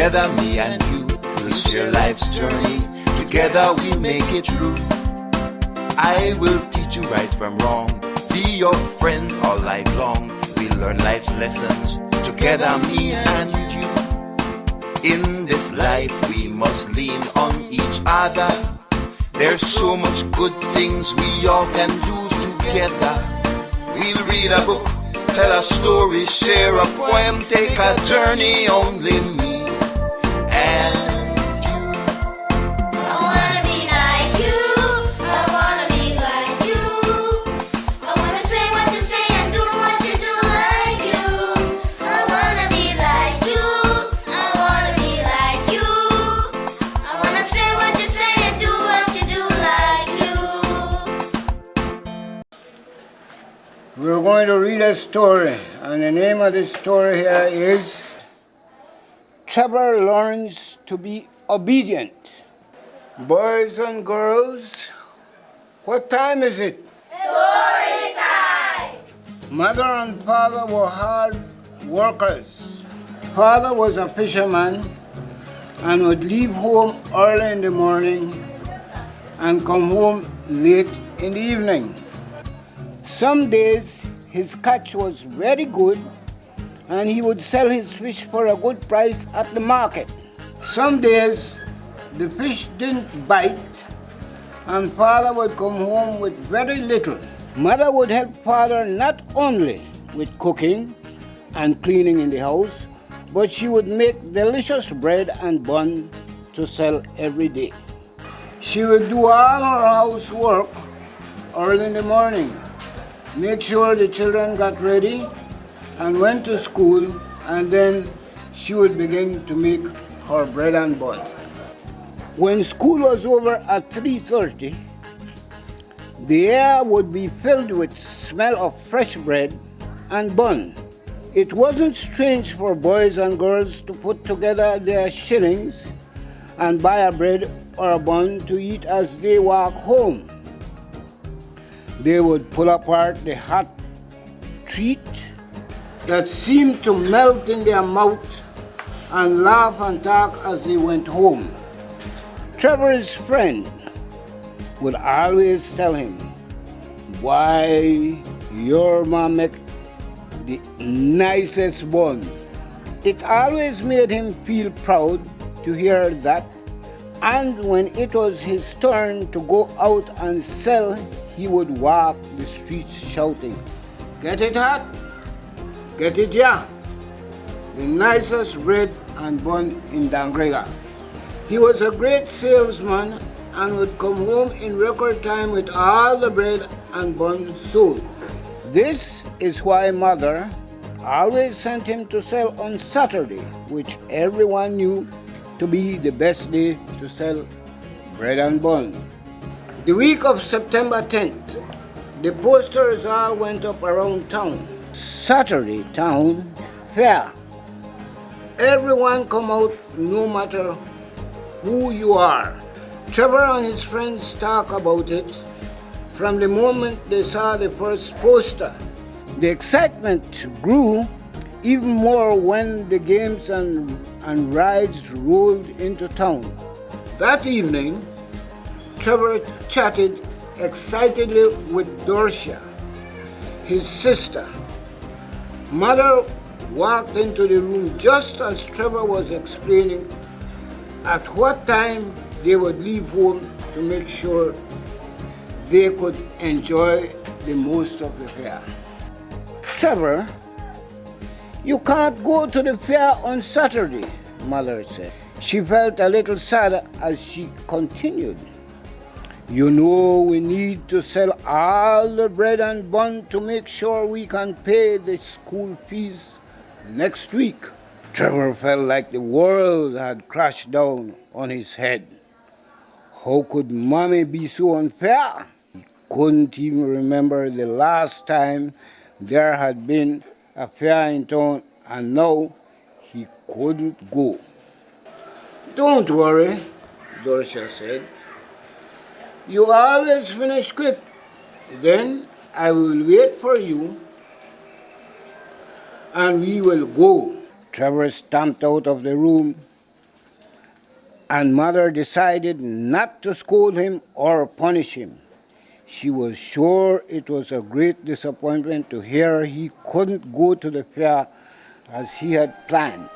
Together, me and you, we'll share life's journey. Together, we make it through. I will teach you right from wrong, be your friend all life long. We learn life's lessons together, me and you. In this life we must lean on each other. There's so much good things we all can do together. We'll read a book, tell a story, share a poem, take a journey, only me and we're going to read a story, and the name of the story here is Trevor Learns to Be Obedient. Boys and girls, what time is it? Story time! Mother and father were hard workers. Father was a fisherman and would leave home early in the morning and come home late in the evening. Some days his catch was very good and he would sell his fish for a good price at the market. Some days the fish didn't bite and father would come home with very little. Mother would help father not only with cooking and cleaning in the house, but she would make delicious bread and bun to sell every day. She would do all her housework early in the morning, make sure the children got ready and went to school, and then she would begin to make her bread and bun. When school was over at 3:30, the air would be filled with smell of fresh bread and bun. It wasn't strange for boys and girls to put together their shillings and buy a bread or a bun to eat as they walk home. They would pull apart the hot treat that seemed to melt in their mouth and laugh and talk as they went home. Trevor's friend would always tell him, "Why, your mom make the nicest bun." It always made him feel proud to hear that, and when it was his turn to go out and sell, he would walk the streets shouting, "Get it hot? Get it yeah? The nicest bread and bun in Dangrega." He was a great salesman and would come home in record time with all the bread and bun sold. This is why Mother always sent him to sell on Saturday, which everyone knew to be the best day to sell bread and bun. The week of September 10th, the posters all went up around town. Saturday town fair. Everyone come out no matter who you are. Trevor and his friends talk about it from the moment they saw the first poster. The excitement grew even more when the games and rides rolled into town. That evening, Trevor chatted excitedly with Dorcia, his sister. Mother walked into the room just as Trevor was explaining at what time they would leave home to make sure they could enjoy the most of the fair. "Trevor, you can't go to the fair on Saturday," Mother said. She felt a little sad as she continued, "You know we need to sell all the bread and bun to make sure we can pay the school fees next week." Trevor felt like the world had crashed down on his head. How could Mommy be so unfair? He couldn't even remember the last time there had been a fair in town, and now he couldn't go. "Don't worry," Dorcia said. "You always finish quick. Then I will wait for you and we will go." Trevor stamped out of the room and Mother decided not to scold him or punish him. She was sure it was a great disappointment to hear he couldn't go to the fair as he had planned.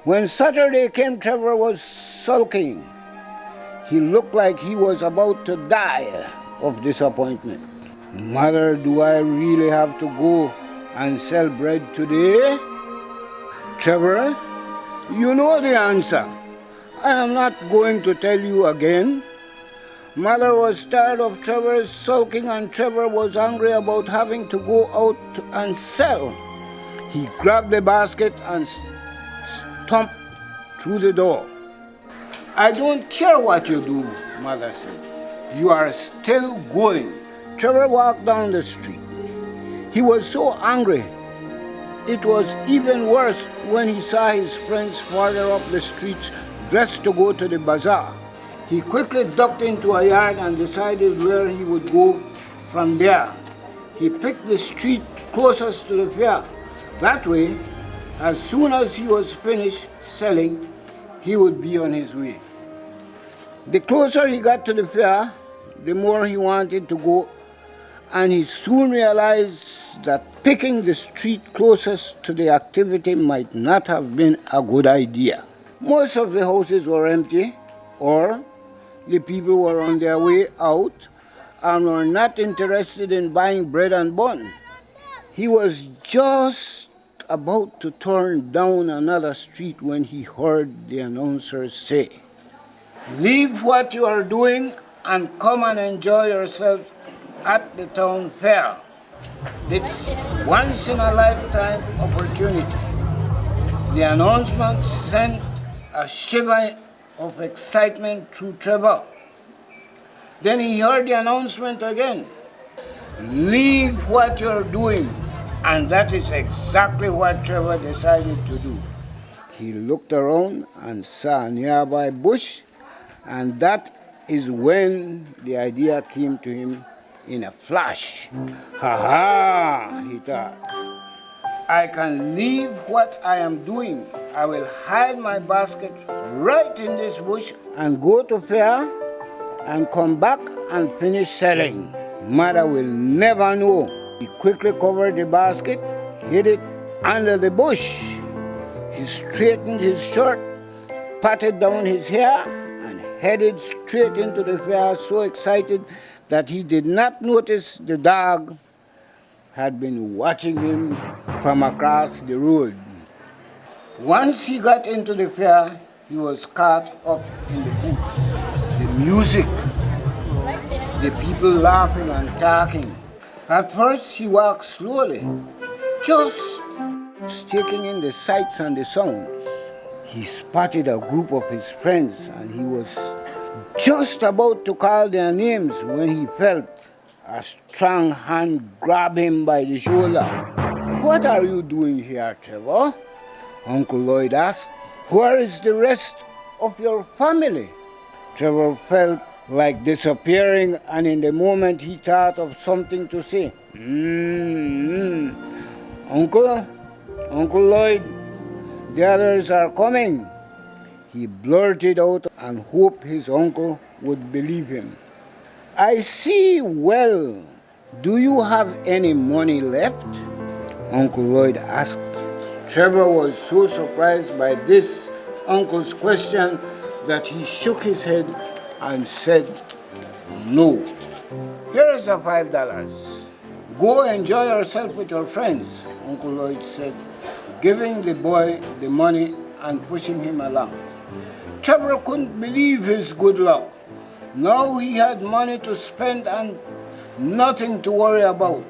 When Saturday came, Trevor was sulking. He looked like he was about to die of disappointment. Mother, do I really have to go and sell bread today? Trevor, you know the answer. I am not going to tell you again. Mother was tired of Trevor's sulking, and Trevor was angry about having to go out and sell. He grabbed the basket and stomped through the door. I don't care what you do, Mother said. You are still going. Trevor walked down the street. He was so angry. It was even worse when he saw his friends farther up the street dressed to go to the bazaar. He quickly ducked into a yard and decided where he would go from there. He picked the street closest to the fair. That way, as soon as he was finished selling, he would be on his way. The closer he got to the fair, the more he wanted to go, and he soon realized that picking the street closest to the activity might not have been a good idea. Most of the houses were empty, or the people were on their way out and were not interested in buying bread and bun. He was just about to turn down another street when he heard the announcer say, "Leave what you are doing and come and enjoy yourself at the town fair. It's once in a lifetime opportunity." The announcement sent a shiver of excitement through Trevor. Then he heard the announcement again. "Leave what you're doing." And that is exactly what Trevor decided to do. He looked around and saw a nearby bush, and that is when the idea came to him in a flash. "Ha ha," he thought. "I can leave what I am doing. I will hide my basket right in this bush and go to fair and come back and finish selling. Mother will never know." He quickly covered the basket, hid it under the bush. He straightened his shirt, patted down his hair, and headed straight into the fair, so excited that he did not notice the dog had been watching him from across the road. Once he got into the fair, he was caught up in the booths. The music, the people laughing and talking. At first he walked slowly, just taking in the sights and the sounds. He spotted a group of his friends, and he was just about to call their names when he felt a strong hand grab him by the shoulder. "What are you doing here, Trevor?" Uncle Lloyd asked. "Where is the rest of your family?" Trevor felt like disappearing, and in the moment he thought of something to say. Uncle Lloyd, the others are coming," he blurted out, and hoped his uncle would believe him. "I see well. Do you have any money left?" Uncle Lloyd asked. Trevor was so surprised by this uncle's question that he shook his head and said, "No." "Here is a $5. Go enjoy yourself with your friends," Uncle Lloyd said, giving the boy the money and pushing him along. Trevor couldn't believe his good luck. Now he had money to spend and nothing to worry about.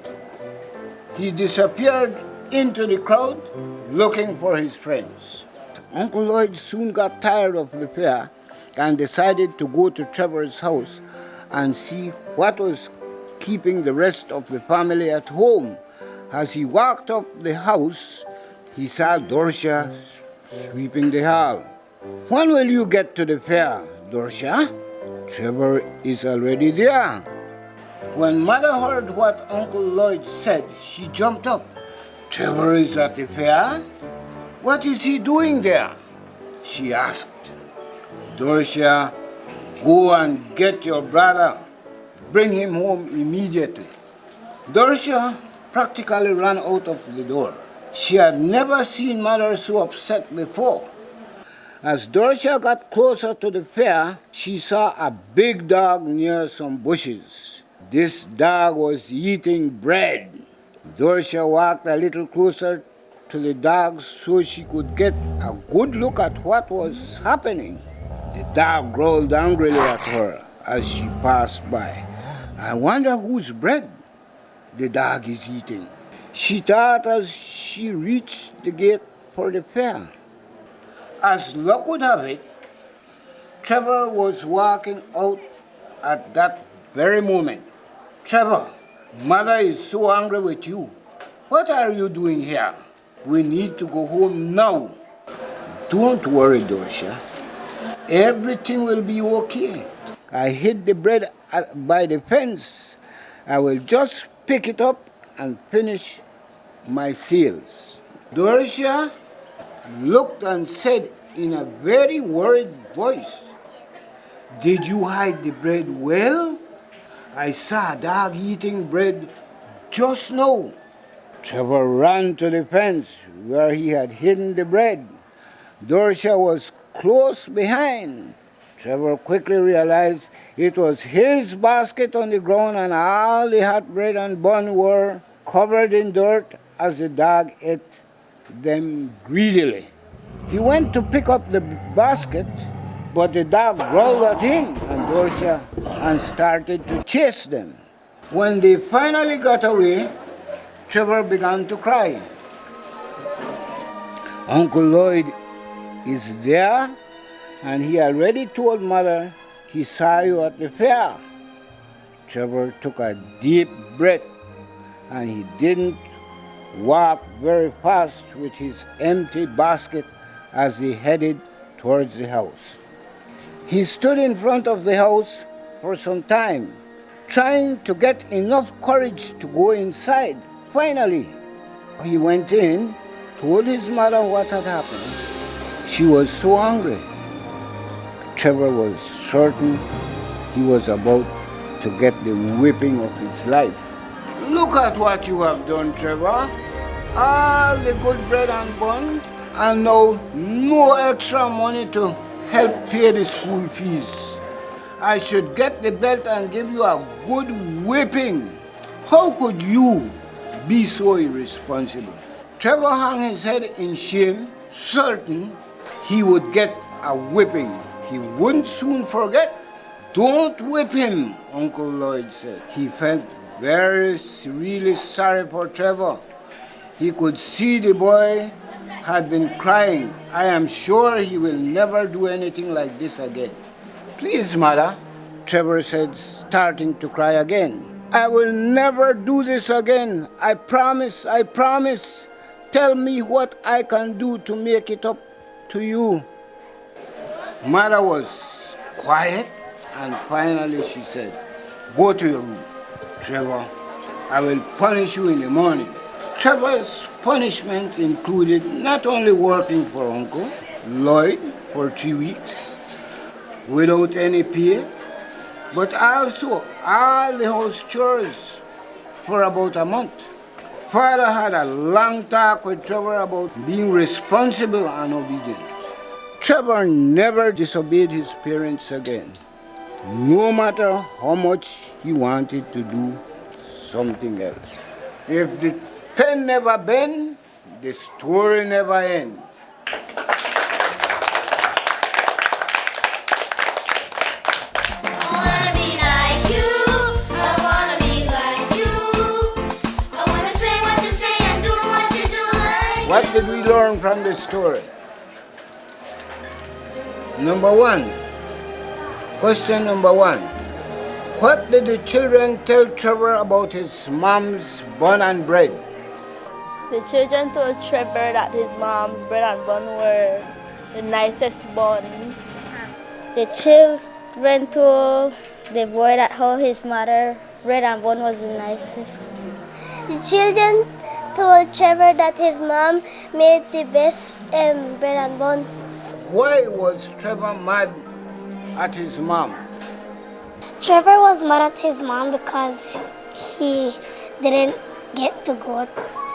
He disappeared into the crowd looking for his friends. Uncle Lloyd soon got tired of the fair and decided to go to Trevor's house and see what was keeping the rest of the family at home. As he walked up the house, he saw Dorcia sweeping the hall. "When will you get to the fair, Dorcia?" "Trevor is already there." When Mother heard what Uncle Lloyd said, she jumped up. "Trevor is at the fair? What is he doing there?" she asked. Dorcia, go and get your brother. Bring him home immediately. Dorcia practically ran out of the door. She had never seen Mother so upset before. As Dorcia got closer to the fair, she saw a big dog near some bushes. This dog was eating bread. Dorcia walked a little closer to the dog so she could get a good look at what was happening. The dog growled angrily at her as she passed by. I wonder whose bread the dog is eating, she thought as she reached the gate for the fair. As luck would have it, Trevor was walking out at that very moment. Trevor, Mother is so angry with you. What are you doing here? We need to go home now. Don't worry, Dorcia. Everything will be okay. I hid the bread by the fence. I will just pick it up and finish my sales. Dorcia looked and said in a very worried voice, "Did you hide the bread well? I saw a dog eating bread just now." Trevor ran to the fence where he had hidden the bread. Dorcia was close behind. Trevor quickly realized it was his basket on the ground and all the hot bread and bun were covered in dirt as the dog ate them greedily. He went to pick up the basket, but the dog growled at him and Dorcia and started to chase them. When they finally got away, Trevor began to cry. Uncle Lloyd is there, and he already told Mother he saw you at the fair. Trevor took a deep breath, and he didn't walk very fast with his empty basket as he headed towards the house. He stood in front of the house for some time, trying to get enough courage to go inside. Finally, he went in, told his mother what had happened. She was so angry. Trevor was certain he was about to get the whipping of his life. "Look at what you have done, Trevor. All the good bread and bun, and now no extra money to help pay the school fees. I should get the belt and give you a good whipping. How could you be so irresponsible?" Trevor hung his head in shame, certain he would get a whipping he wouldn't soon forget. "Don't whip him," Uncle Lloyd said. He felt really sorry for Trevor. He could see the boy had been crying. "I am sure he will never do anything like this again." "Please, Mother," Trevor said, starting to cry again. "I will never do this again. I promise, I promise. Tell me what I can do to make it up to you." Mother was quiet, and finally she said, "Go to your room, Trevor. I will punish you in the morning." Trevor's punishment included not only working for Uncle Lloyd for 3 weeks without any pay, but also all the house chores for about a month. Father had a long talk with Trevor about being responsible and obedient. Trevor never disobeyed his parents again, no matter how much he wanted to do something else. If the pen never bend, the story never ends. What did we learn from the story? Question number one. What did the children tell Trevor about his mom's bun and bread? The children told Trevor that his mom's bread and bun were the nicest buns. The children told the boy that how his mother bread and bun was the nicest. The children told Trevor that his mom made the best bread and bun. Why was Trevor mad at his mom? Trevor was mad at his mom because he didn't get to go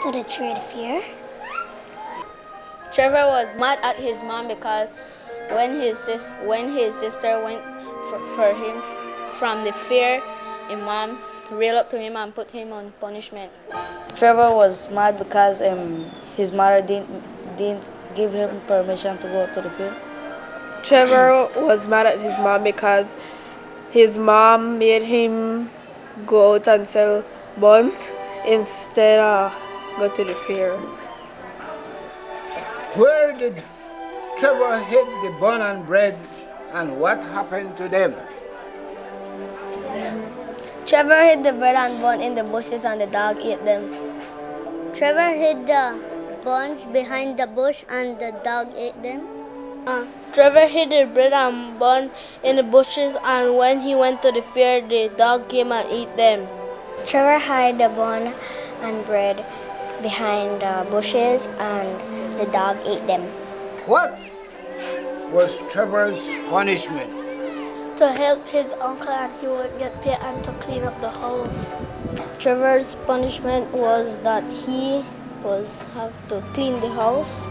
to the trade fair. Trevor was mad at his mom because when his sister went for him from the fair, his mom railed up to him and put him on punishment. Trevor was mad because his mother didn't give him permission to go to the fair. Trevor was mad at his mom because his mom made him go out and sell buns instead of go to the fair. Where did Trevor hid the bun and bread, and what happened to them? Trevor hid the bread and bun in the bushes and the dog ate them. Trevor hid the buns behind the bush and the dog ate them. Trevor hid the bread and bun in the bushes, and when he went to the fair, the dog came and ate them. Trevor hid the bun and bread behind the bushes and the dog ate them. What was Trevor's punishment? To help his uncle and he would get paid and to clean up the house. Trevor's punishment was that he have to clean the house.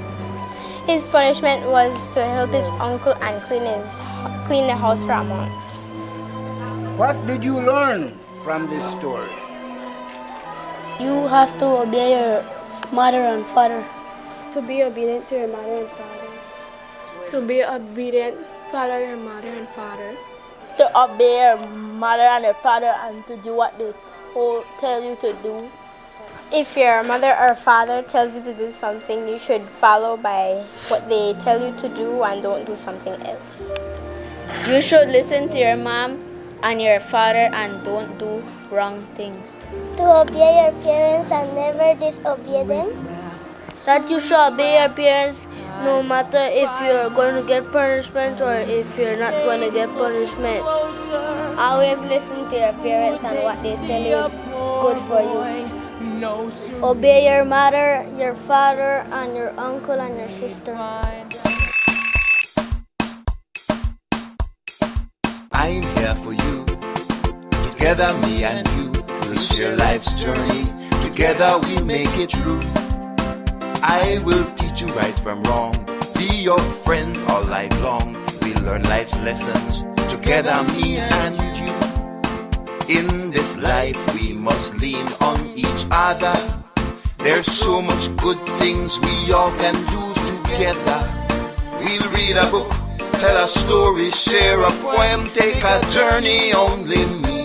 His punishment was to help his uncle and clean the house for a month. What did you learn from this story? You have to obey your mother and father. To be obedient to your mother and father. To be obedient, follow your mother and father. To obey your mother and your father and to do what they tell you to do. If your mother or father tells you to do something, you should follow by what they tell you to do and don't do something else. You should listen to your mom and your father and don't do wrong things. To obey your parents and never disobey them. That you should obey your parents no matter if you're going to get punishment or if you're not going to get punishment. Always listen to your parents and what they tell you is good for you. Obey your mother, your father, and your uncle and your sister. I'm here for you. Together, me and you will share life's journey. Together, we make it through. I will teach you right from wrong. Be your friend all life long. We learn life's lessons. Together, me and you. In this life, we must lean on each other. There's so much good things we all can do together. We'll read a book, tell a story, share a poem, take a journey, only me